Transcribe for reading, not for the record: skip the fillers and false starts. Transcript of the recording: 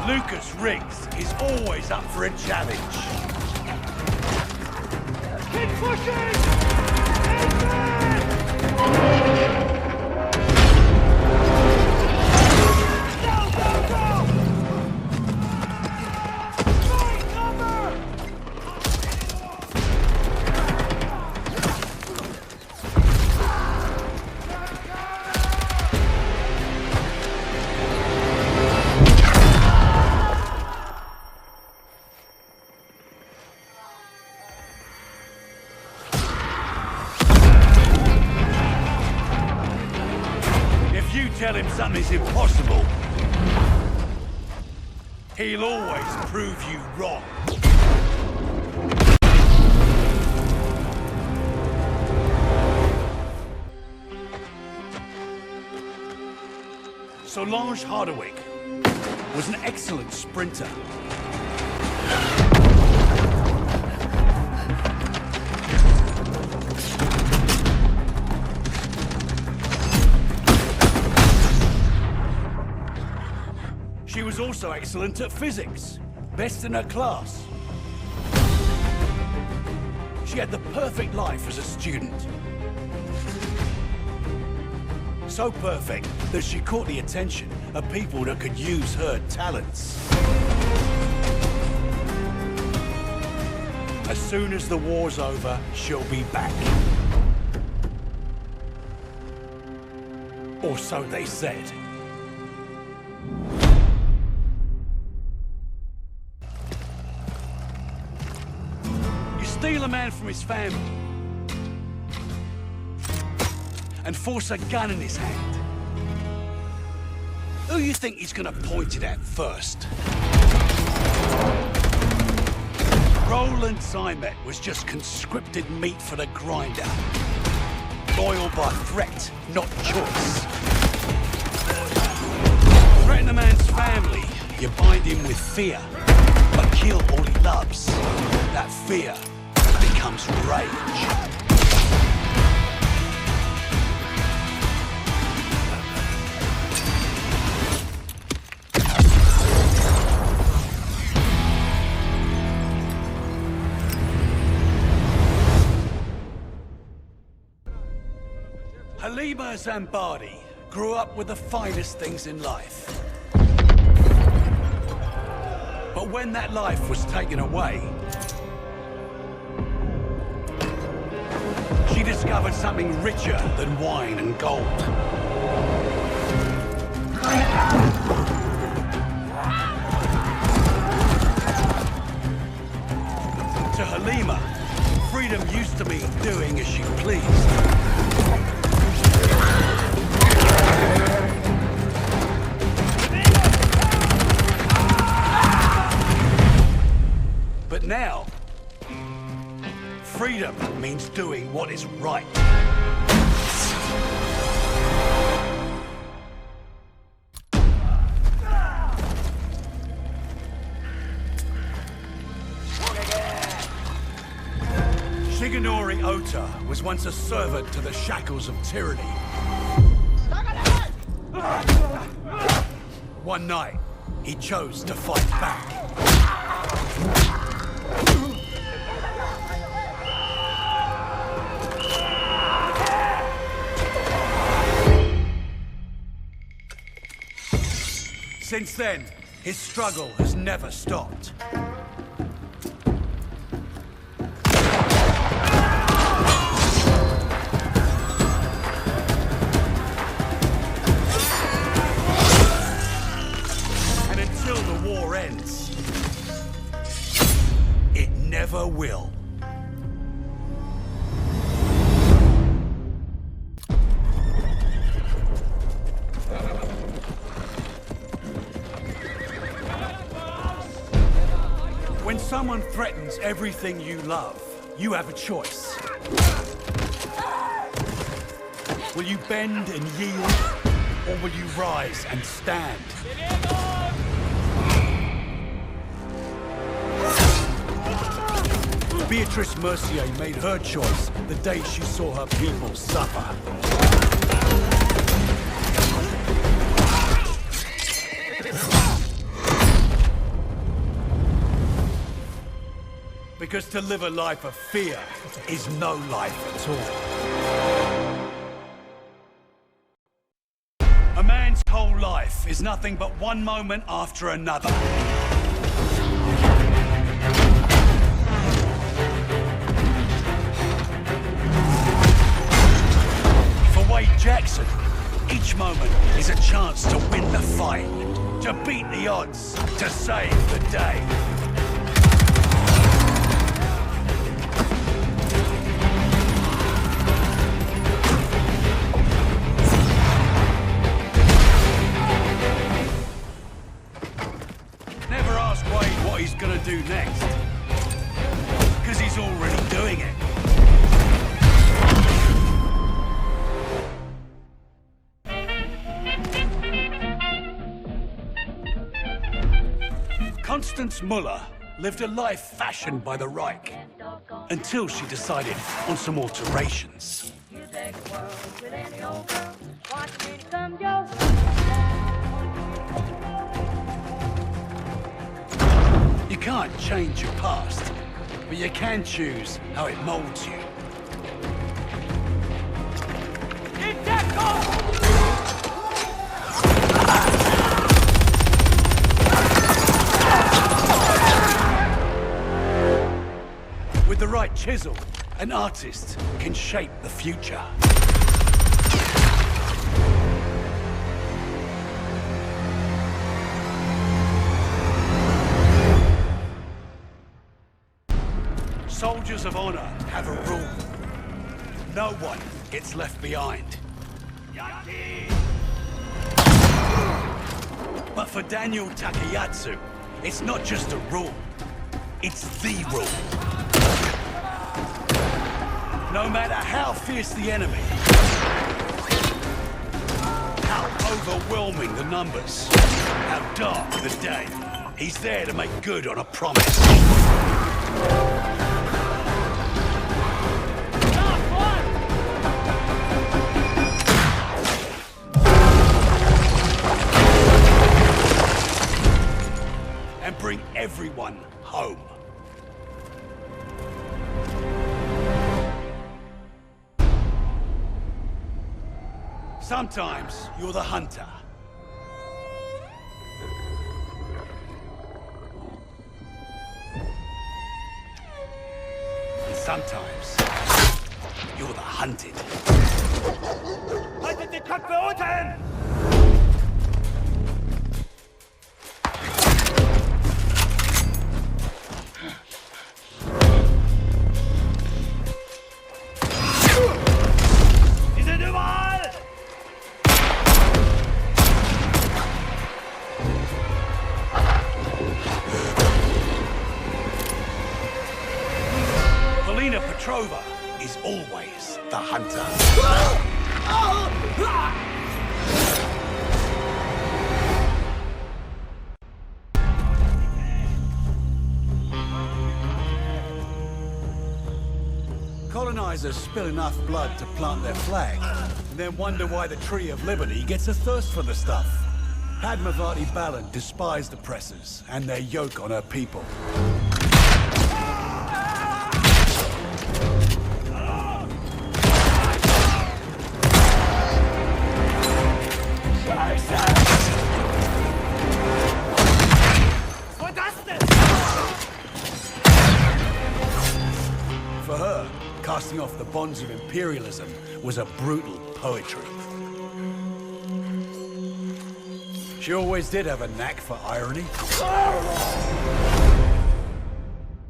Lucas Riggs is always up for a challenge. Keep pushing! Amen! Tell him something's impossible, he'll always prove you wrong. Solange Hardwick was an excellent sprinter. She was also excellent at physics, best in her class. She had the perfect life as a student. So perfect that she caught the attention of people that could use her talents. As soon as the war's over, she'll be back. Or so they said. Steal a man from his family and force a gun in his hand. Who you think he's gonna point it at first? Roland Zymet was just conscripted meat for the grinder. Loyal by threat, not choice. Threaten a man's family, you bind him with fear, but kill all he loves. That fear becomes rage. Halima Zambardi grew up with the finest things in life. But when that life was taken away, she discovered something richer than wine and gold. To Halima, freedom used to mean doing as she pleased. But now, freedom means doing what is right. Shigenori Ota was once a servant to the shackles of tyranny. One night, he chose to fight back. Since then, his struggle has never stopped. And until the war ends, it never will. When someone threatens everything you love, you have a choice. Will you bend and yield, or will you rise and stand? Beatrice Mercier made her choice the day she saw her people suffer. Because to live a life of fear is no life at all. A man's whole life is nothing but one moment after another. For Wade Jackson, each moment is a chance to win the fight, to beat the odds, to save the day. Never ask Wade what he's gonna do next, because he's already doing it. Constance Muller lived a life fashioned by the Reich until she decided on some alterations. You can't change your past, but you can choose how it molds you. With the right chisel, an artist can shape the future. Soldiers of honor have a rule. No one gets left behind. But for Daniel Takayatsu, it's not just a rule, it's the rule. No matter how fierce the enemy, how overwhelming the numbers, how dark the day, he's there to make good on a promise. And bring everyone home. Sometimes you're the hunter. And sometimes you're the hunted. Haltet die Köpfe unten! Sie sind überall! Polina Petrova is always the hunter. Colonizers spill enough blood to plant their flag, and then wonder why the Tree of Liberty gets a thirst for the stuff. Padmavati Balan despised oppressors and their yoke on her people. For her, casting off the bonds of imperialism was a brutal poetry. She always did have a knack for irony.